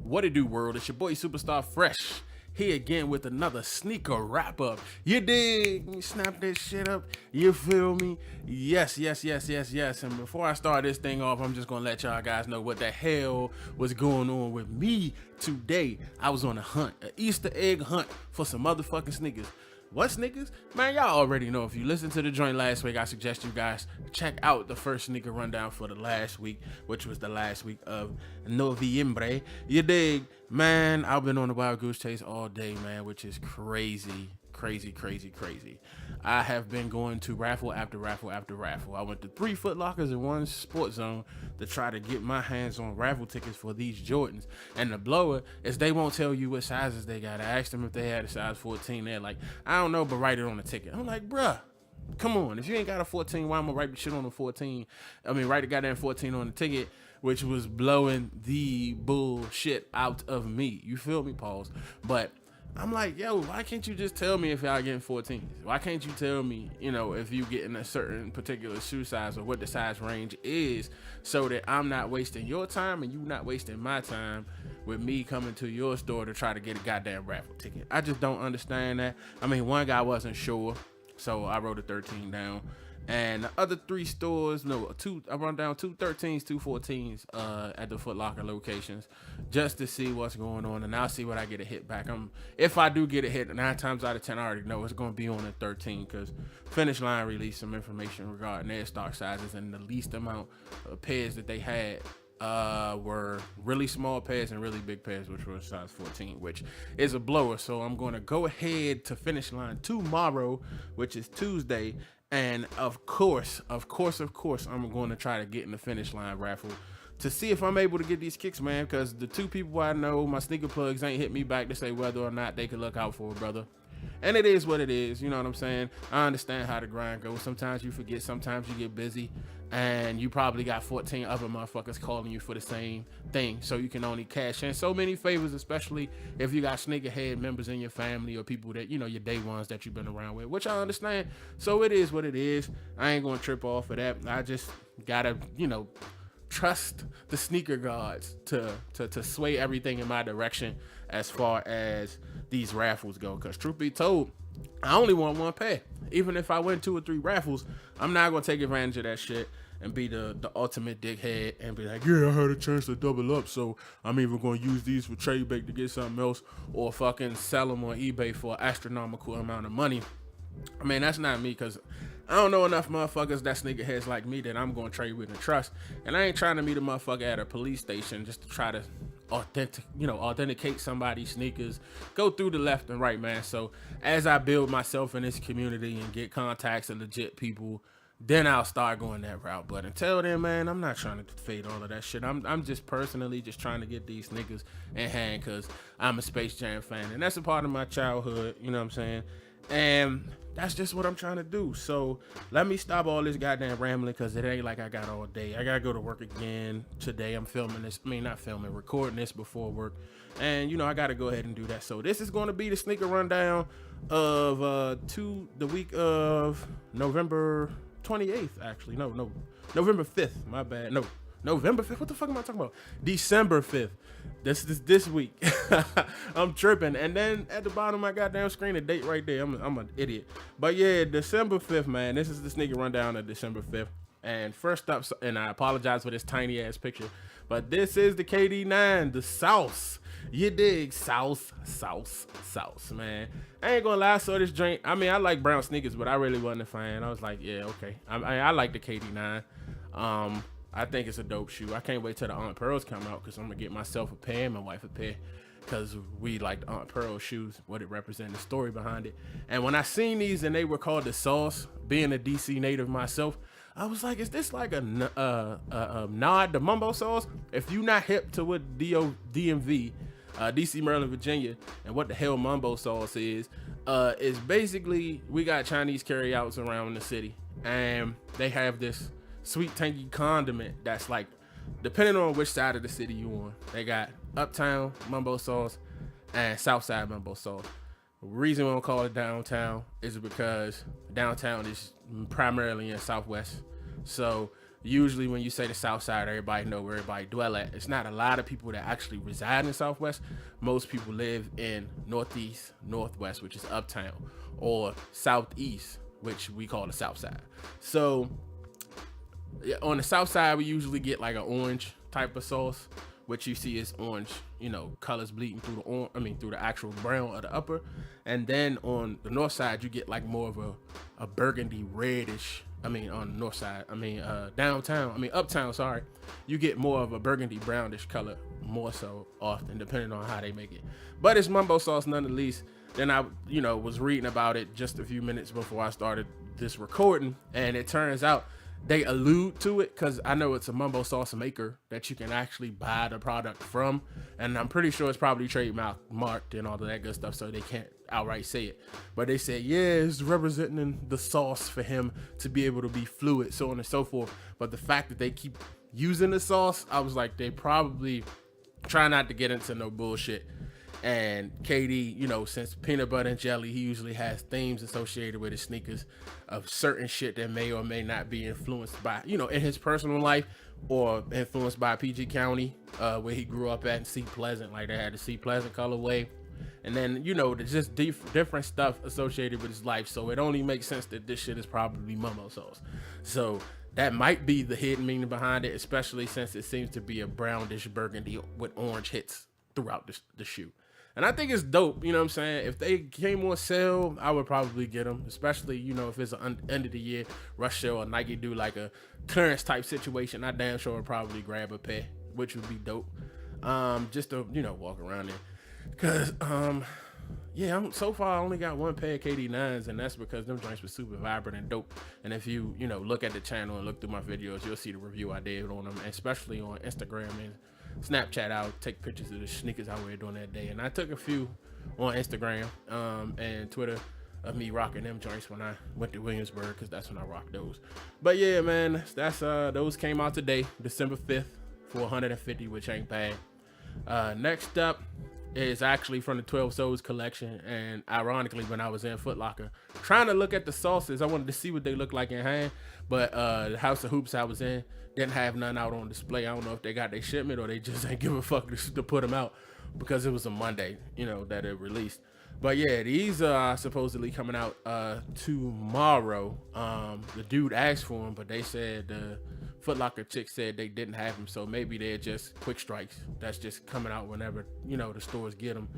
What it do, world? It's your boy Superstar Fresh here again with another sneaker wrap up. You dig? You snap this shit up. You feel me? Yes. And before I start this thing off, I'm just gonna let y'all guys know what the hell was going on with me today. I was on a hunt, an Easter egg hunt for some motherfucking sneakers. What sneakers? Man, y'all already know. If you listened to the joint last week, I suggest you guys check out the first sneaker rundown for the last week, which was the last week of Noviembre. You dig? Man, I've been on the wild goose chase all day, man, which is crazy. I have been going to raffle after raffle after raffle. I went to 3 Foot Lockers and 1 Sports Zone to try to get my hands on raffle tickets for these Jordans. And the blower is they won't tell you what sizes they got. I asked them if they had a size 14. They're like, I don't know, but write it on the ticket. I'm like, bruh, come on. If you ain't got a 14, why I'm gonna write the shit on the 14? Write the goddamn 14 on the ticket, which was blowing the bullshit out of me. You feel me? Pause. But I'm like, yo, why can't you just tell me if y'all getting 14s? Why can't you tell me, if you getting a certain particular shoe size or what the size range is, so that I'm not wasting your time and you not wasting my time with me coming to your store to try to get a goddamn raffle ticket. I just don't understand that. One guy wasn't sure, so I wrote a 13 down. And the other 3 stores, I run down 2 13s, 2 14s at the Foot Locker locations just to see what's going on, and I'll see what I get a hit back. If I do get a hit, 9 times out of 10, I already know it's going to be on a 13 because Finish Line released some information regarding their stock sizes, and the least amount of pairs that they had were really small pairs and really big pairs, which were size 14, which is a blower. So I'm going to go ahead to Finish Line tomorrow, which is Tuesday. And of course, I'm going to try to get in the Finish Line raffle to see if I'm able to get these kicks, man, because the 2 people I know, my sneaker plugs, ain't hit me back to say whether or not they could look out for a brother. And it is what it is, you know what I'm saying? I understand how the grind goes. Sometimes you forget, sometimes you get busy, and you probably got 14 other motherfuckers calling you for the same thing, so you can only cash in so many favors, especially if you got sneakerhead members in your family or people that, your day ones that you've been around with, which I understand. So it is what it is. I ain't gonna trip off of that. I just gotta, trust the sneaker gods to sway everything in my direction as far as these raffles go, because truth be told, I only want 1 pair. Even if I win 2 or 3 raffles, I'm not gonna take advantage of that shit and be the ultimate dickhead and be like, yeah, I had a chance to double up, so I'm either gonna use these for trade bait to get something else or fucking sell them on eBay for an astronomical amount of money. That's not me, because I don't know enough motherfuckers that sneakerheads like me that I'm gonna trade with and trust. And I ain't trying to meet a motherfucker at a police station just to try to authenticate somebody's sneakers. Go through the left and right, man. So as I build myself in this community and get contacts of legit people, then I'll start going that route. But until then, man, I'm not trying to fade all of that shit. I'm just personally just trying to get these sneakers in hand because I'm a Space Jam fan, and that's a part of my childhood, you know what I'm saying? And that's just what I'm trying to do. So let me stop all this goddamn rambling, because it ain't like I got all day. I gotta go to work again today. I'm recording this before work. And, I gotta go ahead and do that. So this is going to be the sneaker rundown of the week of November 28th, actually. No, November 5th. My bad. No, November 5th? What the fuck am I talking about? December 5th. This week. I'm tripping. And then at the bottom of my goddamn screen, the date right there. I'm an idiot. But yeah, December 5th, man. This is the sneaker rundown of December 5th. And first up, and I apologize for this tiny ass picture, but this is the KD9, the Sauce. You dig? Sauce, man. I ain't gonna lie, I saw this joint. I like brown sneakers, but I really wasn't a fan. I was like, yeah, okay. I like the KD9. I think it's a dope shoe. I can't wait till the Aunt Pearls come out, because I'm gonna get myself a pair and my wife a pair, because we like the Aunt Pearl shoes, what it represents, the story behind it. And when I seen these and they were called the Sauce, being a DC native myself, I was like, is this like a nod to Mumbo Sauce? If you not hip to what DMV, DC, Maryland, Virginia, and what the hell Mumbo Sauce is basically, we got Chinese carryouts around the city, and they have this sweet tangy condiment that's like, depending on which side of the city you on, they got Uptown Mumbo Sauce and Southside Mumbo Sauce. The reason we don't call it downtown is because downtown is primarily in Southwest. So Usually when you say the South Side, everybody know where everybody dwell at. It's not a lot of people that actually reside in Southwest. Most people live in Northeast, Northwest, which is uptown, or Southeast, which we call the South Side. So on the South Side, we usually get like an orange type of sauce, which you see is orange, colors bleeding through through the actual brown of the upper. And then on the North Side, you get like more of a burgundy reddish. On the North Side, uptown, sorry. You get more of a burgundy brownish color, more so often, depending on how they make it. But it's mumbo sauce nonetheless. Then I, was reading about it just a few minutes before I started this recording, and it turns out they allude to it because I know it's a mumbo sauce maker that you can actually buy the product from, and I'm pretty sure it's probably trademarked and all of that good stuff, so they can't outright say it. But they said, yeah, it's representing the sauce for him to be able to be fluid, so on and so forth. But the fact that they keep using the sauce, I was like, they probably try not to get into no bullshit. And KD, since peanut butter and jelly, he usually has themes associated with his sneakers of certain shit that may or may not be influenced by, in his personal life, or influenced by PG County, where he grew up at, in C Pleasant. Like, they had the C Pleasant colorway. And then, there's just different stuff associated with his life. So it only makes sense that this shit is probably mumbo sauce. So that might be the hidden meaning behind it, especially since it seems to be a brownish burgundy with orange hits throughout the shoe. And I think it's dope, you know what I'm saying? If they came on sale, I would probably get them, especially, if it's an end of the year rush sale or Nike do like a clearance type situation. I damn sure would probably grab a pair, which would be dope. Just to, walk around there. Cause, so far I only got one pair of KD9s, and that's because them joints were super vibrant and dope. And if you, look at the channel and look through my videos, you'll see the review I did on them, especially on Instagram and Snapchat. I'll take pictures of the sneakers I wear during that day, and I took a few on Instagram and Twitter of me rocking them joints when I went to Williamsburg, because that's when I rocked those. But yeah, man, that's those came out today, December 5th, for $150, which ain't bad. Next up is actually from the 12 Souls collection, and ironically, when I was in Foot Locker trying to look at the sauces, I wanted to see what they look like in hand, but the House of Hoops I was in didn't have none out on display. I don't know if they got their shipment or they just ain't give a fuck to put them out, because it was a Monday, that it released. But yeah, these are supposedly coming out tomorrow. The dude asked for them, but they said the Foot Locker chick said they didn't have them, so maybe they're just quick strikes that's just coming out whenever the stores get them.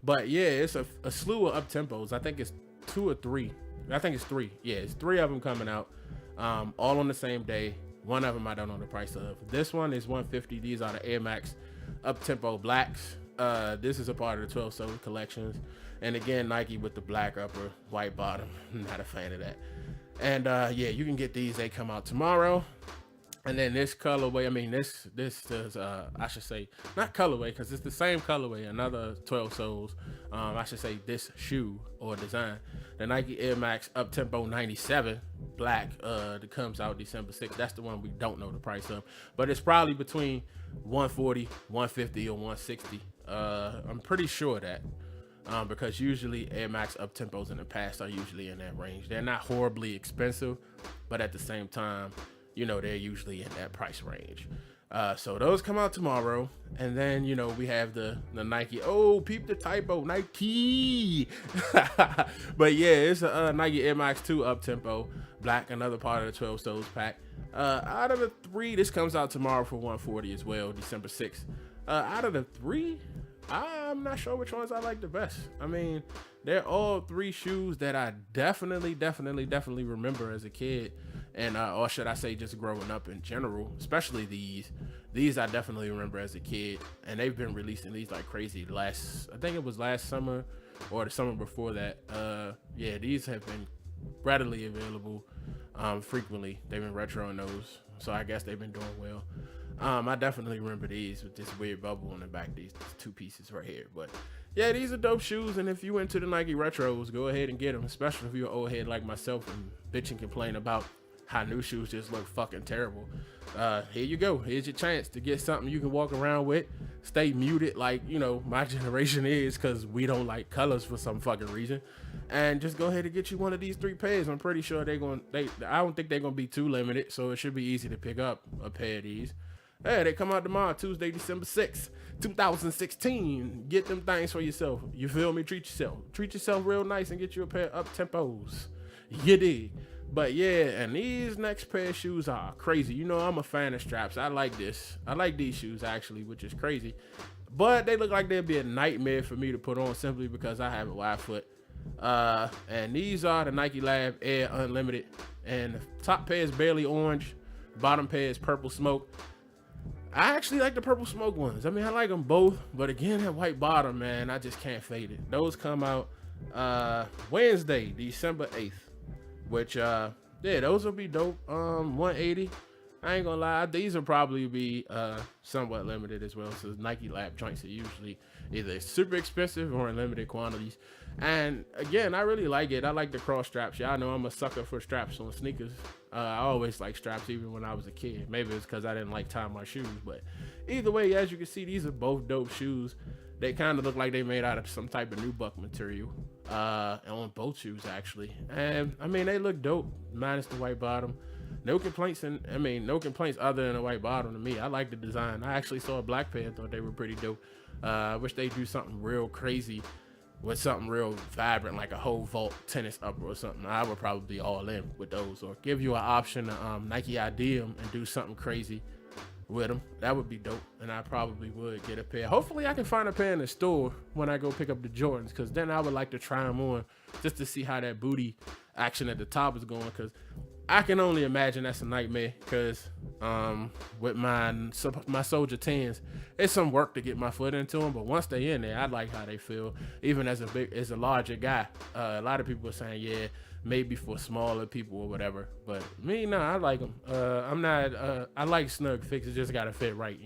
But yeah, it's a slew of up tempos. I think it's 2 or 3. I think it's 3. Yeah, it's 3 of them coming out, all on the same day. One of them I don't know the price of. This one is $150. These are the Air Max up tempo blacks. This is a part of the 12 Souls collections, and again, Nike with the black upper, white bottom. Not a fan of that. And yeah, you can get these. They come out tomorrow. And then this colorway, this is I should say not colorway, because it's the same colorway, another 12 Souls. I should say this shoe or design, the Nike Air Max Up Tempo 97 black, that comes out December 6th. That's the one we don't know the price of, but it's probably between 140, 150, or 160. I'm pretty sure that, because usually Air Max Up Tempos in the past are usually in that range. They're not horribly expensive, but at the same time, they're usually in that price range. So those come out tomorrow. And then, we have the Nike. Oh, peep the typo, Nike. But yeah, it's a Nike Air Max 2 up tempo black, another part of the 12 Souls pack. Out of the 3, this comes out tomorrow for $140 as well, December 6th. Out of the 3, I'm not sure which ones I like the best. They're all 3 shoes that I definitely remember as a kid. And or should I say just growing up in general, especially these I definitely remember as a kid, and they've been releasing these like crazy I think it was last summer or the summer before that. Yeah, these have been readily available frequently. They've been retroing those, so I guess they've been doing well. I definitely remember these with this weird bubble on the back, these 2 pieces right here. But yeah, these are dope shoes, and if you into the Nike retros, go ahead and get them, especially if you're an old head like myself and bitch and complain about how new shoes just look fucking terrible. Here you go. Here's your chance to get something you can walk around with. Stay muted like, my generation is, because we don't like colors for some fucking reason. And just go ahead and get you one of these 3 pairs. I'm pretty sure I don't think they're going to be too limited, so it should be easy to pick up a pair of these. Hey, they come out tomorrow, Tuesday, December 6th, 2016. Get them things for yourself. You feel me? Treat yourself. Treat yourself real nice and get you a pair of up-tempos. You dig? But yeah, and these next pair of shoes are crazy. I'm a fan of straps. I like this. I like these shoes, actually, which is crazy. But they look like they'd be a nightmare for me to put on simply because I have a wide foot. And these are the Nike Lab Air Unlimited. And the top pair is barely orange. Bottom pair is purple smoke. I actually like the purple smoke ones. I mean, I like them both. But again, that white bottom, man, I just can't fade it. Those come out Wednesday, December 8th. Which, those will be dope. 180. I ain't gonna lie, these will probably be somewhat limited as well. So Nike Lab joints are usually either super expensive or in limited quantities. And again, I really like it. I like the cross straps. Y'all know I'm a sucker for straps on sneakers. I always like straps, even when I was a kid. Maybe it's because I didn't like tying my shoes. But either way, as you can see, these are both dope shoes. They kind of look like they made out of some type of nubuck material. On both shoes, actually. And I mean, they look dope, minus the white bottom. No complaints other than a white bottom to me. I like the design. I actually saw a black pair and thought they were pretty dope. I wish they do something real crazy with something real vibrant, like a whole vault tennis upper or something. I would probably be all in with those, or give you an option to Nike ID them and do something crazy with them. That would be dope, and I probably would get a pair. Hopefully I can find a pair in the store when I go pick up the Jordans, because then I would like to try them on just to see how that booty action at the top is going, because I can only imagine that's a nightmare, because with my Soldier 10s, it's some work to get my foot into them, but once they in there, I like how they feel. Even as a larger guy, a lot of people are saying, yeah, maybe for smaller people or whatever, but me, no, I like them. I like snug fits. It just gotta fit right,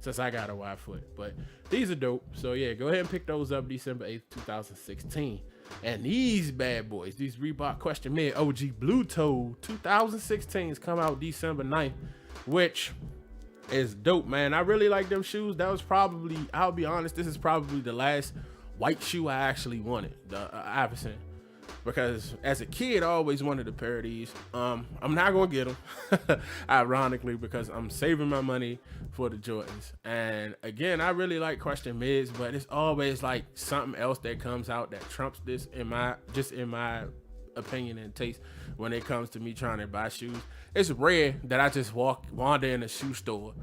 since I got a wide foot. But these are dope. So yeah, go ahead and pick those up December 8th, 2016. And these bad boys, these Reebok Question Mid OG Blue Toe 2016s come out December 9th, which is dope, man. I really like them shoes. That was probably, I'll be honest, this is probably the last white shoe I actually wanted, the Iverson. Because as a kid, I always wanted a pair of these. I'm not gonna get them, ironically, because I'm saving my money for the Jordans. And again, I really like Question Mids, but it's always like something else that comes out that trumps this in my opinion and taste when it comes to me trying to buy shoes. It's rare that I just wander in a shoe store,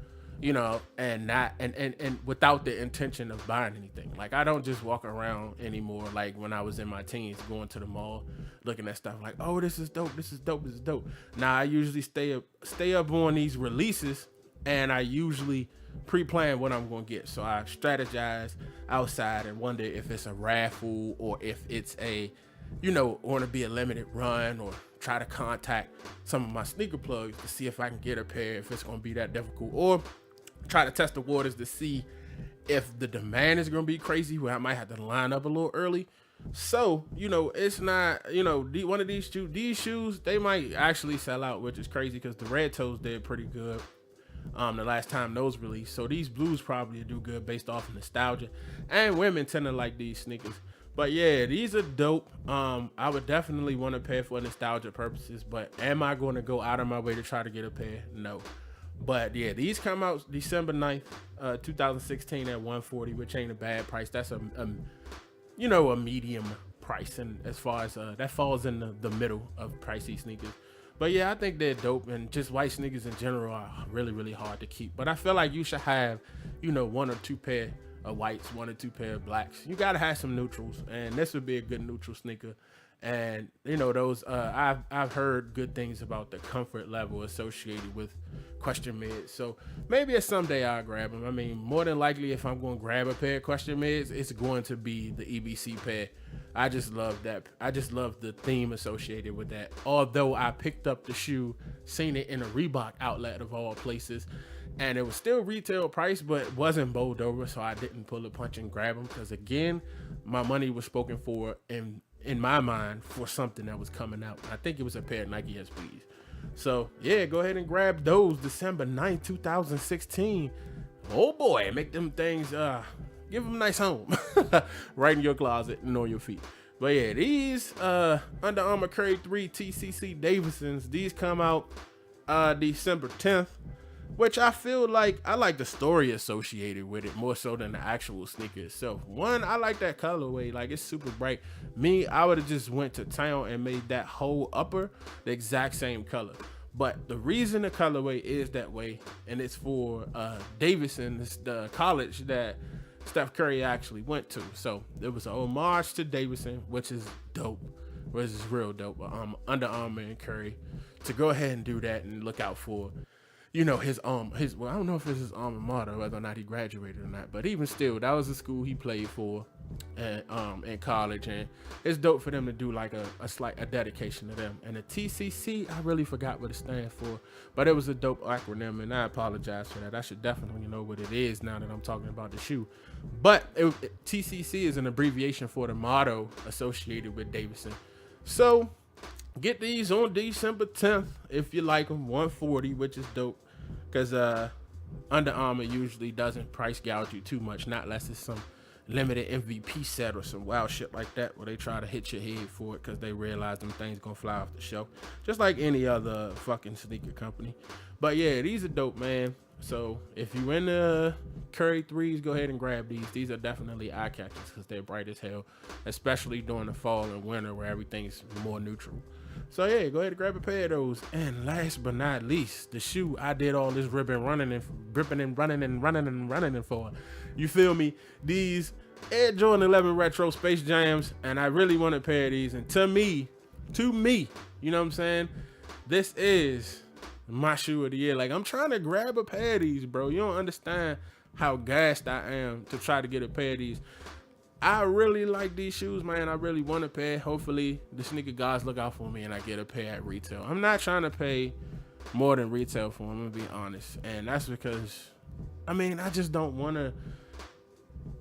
and without the intention of buying anything. Like, I don't just walk around anymore like when I was in my teens, going to the mall, looking at stuff like, oh, this is dope, this is dope, this is dope. Now, I usually stay up on these releases, and I usually pre-plan what I'm going to get. So I strategize outside and wonder if it's a raffle or if it's a, going to be a limited run, or try to contact some of my sneaker plugs to see if I can get a pair, if it's going to be that difficult, or try to test the waters to see if the demand is going to be crazy, where I might have to line up a little early. So, it's not, one of these shoes, they might actually sell out, which is crazy because the Red Toes did pretty good the last time those released. So these blues probably do good based off of nostalgia, and women tend to like these sneakers. But yeah, these are dope. I would definitely want a pair for nostalgia purposes, but am I going to go out of my way to try to get a pair? No. But yeah, these come out December 9th, 2016 at $140, which ain't a bad price. That's a medium price, and as far as that falls in the middle of pricey sneakers. But yeah, I think they're dope, and just white sneakers in general are really, really hard to keep. But I feel like you should have, one or two pair of whites, one or two pair of blacks. You gotta have some neutrals, and this would be a good neutral sneaker. And those I've heard good things about the comfort level associated with Question Mids. So maybe someday I'll grab them. I mean, more than likely, if I'm going to grab a pair of Question Mids, it's going to be the EBC pair. I just love that. I just love the theme associated with that. Although I picked up the shoe, seen it in a Reebok outlet of all places, and it was still retail price, but it wasn't bowled over, so I didn't pull a punch and grab them, because again, my money was spoken for in my mind for something that was coming out. I think it was a pair of Nike SBs. So yeah, go ahead and grab those December 9th, 2016. Oh boy, make them things give them a nice home right in your closet and on your feet. But yeah, these Under Armour Curry 3 TCC Davidsons, these come out December 10th, which I feel like I like the story associated with it more so than the actual sneaker itself. One, I like that colorway, like it's super bright. Me, I would have just went to town and made that whole upper the exact same color. But the reason the colorway is that way, and it's for Davidson, it's the college that Steph Curry actually went to. So it was an homage to Davidson, which is dope, which is real dope. Under Armour and Curry to go ahead and do that and look out for, you know, his well, I don't know if it's his alma mater, whether or not he graduated or not, but even still, that was the school he played for in college, and it's dope for them to do like a dedication to them. And the TCC, I really forgot what it stands for, but it was a dope acronym, and I apologize for that. I should definitely know what it is now that I'm talking about the shoe. But TCC is an abbreviation for the motto associated with Davidson. So get these on December 10th if you like them, $140, which is dope, because Under Armour usually doesn't price gouge you too much, not unless it's some limited MVP set or some wild shit like that where they try to hit your head for it because they realize them things gonna fly off the shelf, just like any other fucking sneaker company. But yeah, these are dope, man. So if you in the Curry 3s, go ahead and grab these. These are definitely eye catchers because they're bright as hell, especially during the fall and winter where everything's more neutral. So yeah, go ahead and grab a pair of those. And last but not least, the shoe I did all this ripping running for. You feel me? These Air Jordan 11 Retro Space Jams, and I really want a pair of these. And to me, you know what I'm saying? This is my shoe of the year. Like, I'm trying to grab a pair of these, bro. You don't understand how gassed I am to try to get a pair of these. I really like these shoes, man. I really want a pair. Hopefully, the sneaker guys look out for me and I get a pair at retail. I'm not trying to pay more than retail for them, I'm gonna be honest. And that's because, I mean, I just don't want to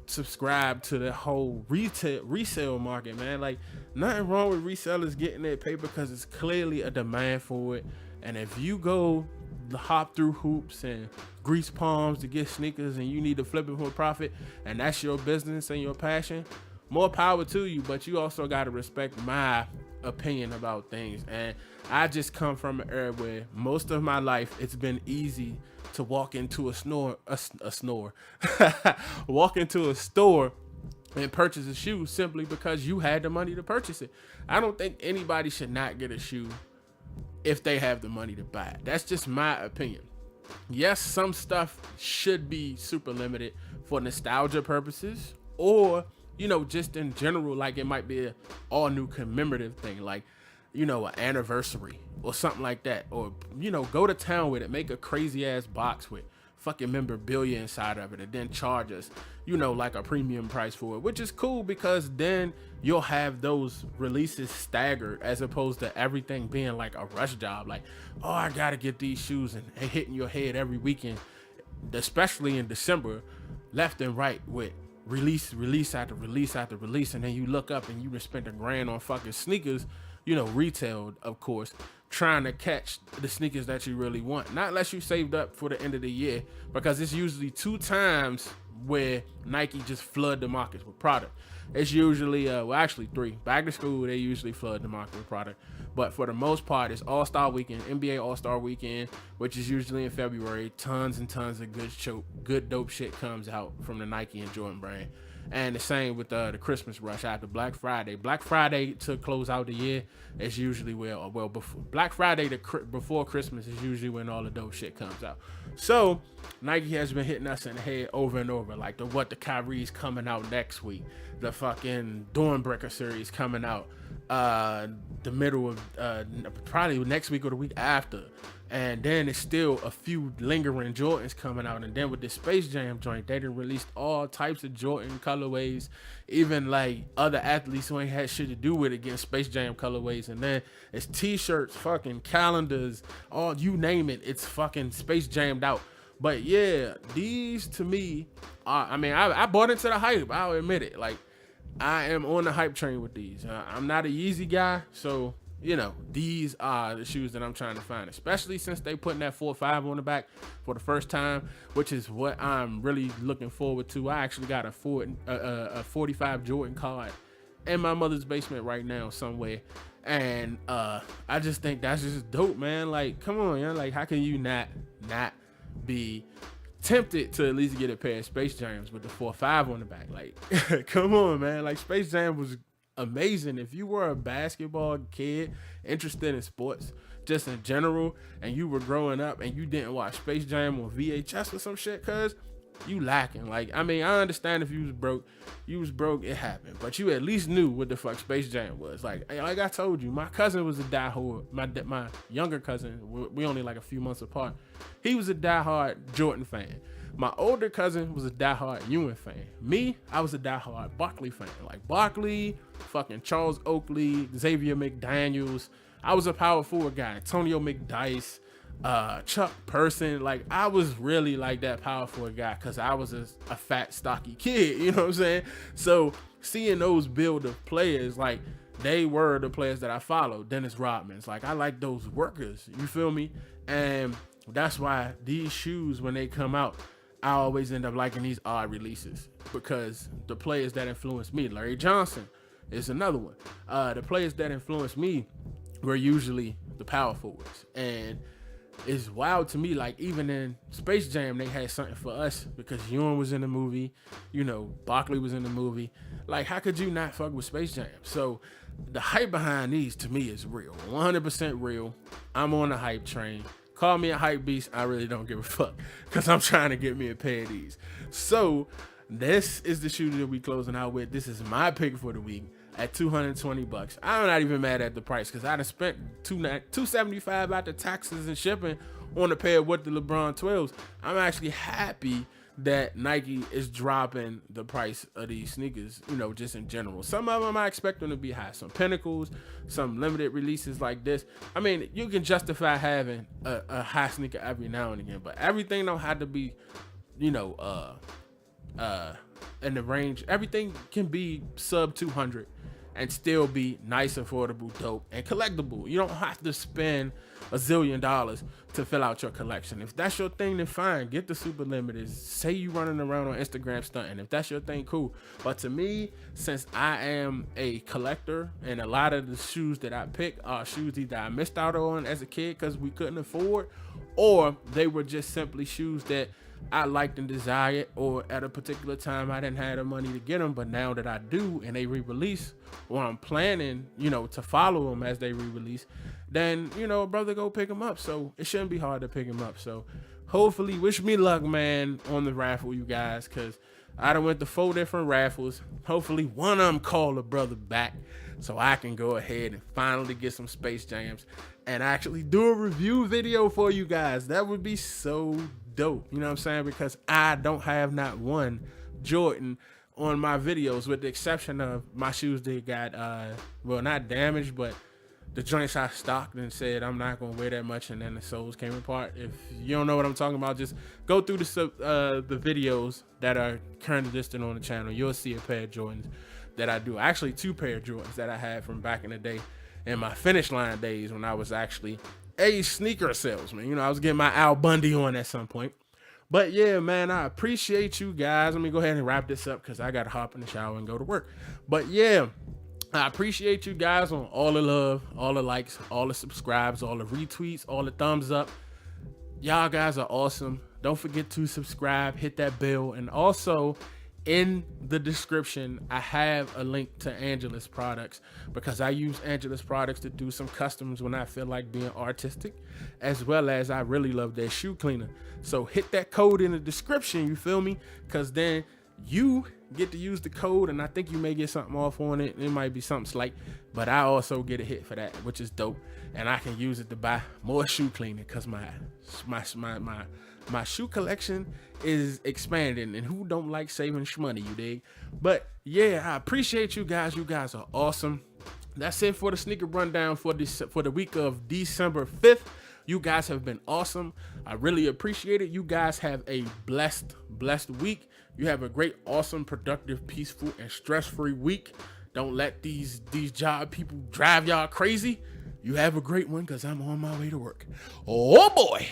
subscribe to the whole resale market, man. Like, nothing wrong with resellers getting their paper because it's clearly a demand for it. And if you go hop through hoops and grease palms to get sneakers and you need to flip it for a profit, and that's your business and your passion, more power to you. But you also got to respect my opinion about things. And I just come from an era where most of my life it's been easy to walk into walk into a store and purchase a shoe simply because you had the money to purchase it. I don't think anybody should not get a shoe if they have the money to buy it. That's just my opinion. Yes, some stuff should be super limited for nostalgia purposes, or, you know, just in general, like it might be an all new commemorative thing, like, you know, an anniversary or something like that. Or, you know, go to town with it, make a crazy ass box with fucking memorabilia inside of it, and then charge us, you know, like a premium price for it, which is cool because then you'll have those releases staggered as opposed to everything being like a rush job. Like, oh, I gotta get these shoes, and hitting your head every weekend, especially in December, left and right with release after release after release, and then you look up and you just spent $1,000 on fucking sneakers, you know, retailed, of course, trying to catch the sneakers that you really want. Not unless you saved up for the end of the year, because it's usually 2 times where Nike just flood the markets with product. It's usually, well, actually 3. Back to school, they usually flood the market with product. But for the most part, it's All-Star Weekend, NBA All-Star Weekend, which is usually in February. Tons and tons of good dope shit comes out from the Nike and Jordan brand. And the same with the Christmas rush after Black Friday. Black Friday to close out the year is usually before Black Friday before Christmas is usually when all the dope shit comes out. So Nike has been hitting us in the head over and over, like the Kyrie's coming out next week, the fucking Dawnbreaker series coming out the middle of probably next week or the week after. And then it's still a few lingering Jordans coming out. And then with the Space Jam joint, they done released all types of Jordan colorways. Even like other athletes who ain't had shit to do with it getting Space Jam colorways. And then it's t-shirts, fucking calendars, all you name it. It's fucking Space Jammed out. But yeah, these to me are, I mean, I bought into the hype. I'll admit it. Like, I am on the hype train with these. I'm not a Yeezy guy, so these are the shoes that I'm trying to find, especially since they putting that 4.5 on the back for the first time, which is what I'm really looking forward to. I actually got a 45 Jordan card in my mother's basement right now somewhere. And I just think that's just dope, man. Like, come on, like, how can you not be tempted to at least get a pair of Space Jams with the 4.5 on the back? Like, come on, man. Like, Space Jam was amazing. If you were a basketball kid interested in sports just in general, and you were growing up and you didn't watch Space Jam on VHS or some shit, cuz you lacking. Like, I mean, I understand if you was broke, it happened, but you at least knew what the fuck Space Jam was. Like I told you, my cousin was a diehard, my younger cousin, we only like a few months apart, he was a diehard Jordan fan. My older cousin was a diehard Ewing fan. Me, I was a diehard Barkley fan. Like Barkley, fucking Charles Oakley, Xavier McDaniels. I was a power forward guy. Antonio McDyess, Chuck Person. Like, I was really like that power forward guy because I was a fat, stocky kid. You know what I'm saying? So seeing those build of players, like, they were the players that I followed. Dennis Rodman's. Like, I like those workers. You feel me? And that's why these shoes, when they come out, I always end up liking these odd releases because the players that influenced me, Larry Johnson is another one. The players that influenced me were usually the power forwards. And it's wild to me, like, even in Space Jam, they had something for us because Ewing was in the movie, Barkley was in the movie. Like, how could you not fuck with Space Jam? So the hype behind these, to me, is real. 100% real. I'm on the hype train. Call me a hype beast. I really don't give a fuck because I'm trying to get me a pair of these. So this is the shoe that we closing out with. This is my pick for the week at $220. I'm not even mad at the price because I done spent $275 out the taxes and shipping on a pair with the LeBron 12s. I'm actually happy that Nike is dropping the price of these sneakers, just in general. Some of them I expect them to be high. Some Pinnacles, some limited releases like this. I mean, you can justify having a high sneaker every now and again, but everything don't have to be, in the range. Everything can be sub 200 and still be nice, affordable, dope, and collectible. You don't have to spend $1 zillion to fill out your collection. If that's your thing, then fine. Get the super limited. Say you running around on Instagram stunting. If that's your thing, cool. But to me, since I am a collector and a lot of the shoes that I pick are shoes either I missed out on as a kid because we couldn't afford, or they were just simply shoes that I liked and desired, or at a particular time I didn't have the money to get them, but now that I do and they re-release, or I'm planning, to follow them as they re-release, then, brother, go pick them up. So it shouldn't be hard to pick them up. So hopefully, wish me luck, man, on the raffle, you guys, because I done went to 4 different raffles. Hopefully one of them call a brother back so I can go ahead and finally get some Space Jams and actually do a review video for you guys. That would be so dope. You know what I'm saying? Because I don't have not one Jordan on my videos, with the exception of my shoes that got, not damaged, but the joints I stocked and said I'm not going to wear that much, and then the soles came apart. If you don't know what I'm talking about, just go through the videos that are currently listed on the channel. You'll see a pair of Jordans that I do. Actually, 2 pair of Jordans that I had from back in the day in my Finish Line days when I was actually a sneaker salesman. I was getting my Al Bundy on at some point. But yeah, man, I appreciate you guys. Let me go ahead and wrap this up because I got to hop in the shower and go to work. But yeah, I appreciate you guys on all the love, all the likes, all the subscribes, all the retweets, all the thumbs up. Y'all guys are awesome. Don't forget to subscribe, hit that bell, and also in the description, I have a link to Angelus products because I use Angelus products to do some customs when I feel like being artistic, as well as I really love their shoe cleaner. So hit that code in the description, you feel me? Because then you get to use the code, and I think you may get something off on it. It might be something slight, but I also get a hit for that, which is dope. And I can use it to buy more shoe cleaning because my shoe collection is expanding, and who don't like saving money, you dig? But yeah, I appreciate you guys. You guys are awesome. That's it for the sneaker rundown for the week of December 5th. You guys have been awesome. I really appreciate it. You guys have a blessed week. You have a great, awesome, productive, peaceful, and stress-free week. Don't let these job people drive y'all crazy. You have a great one, because I'm on my way to work. Oh boy.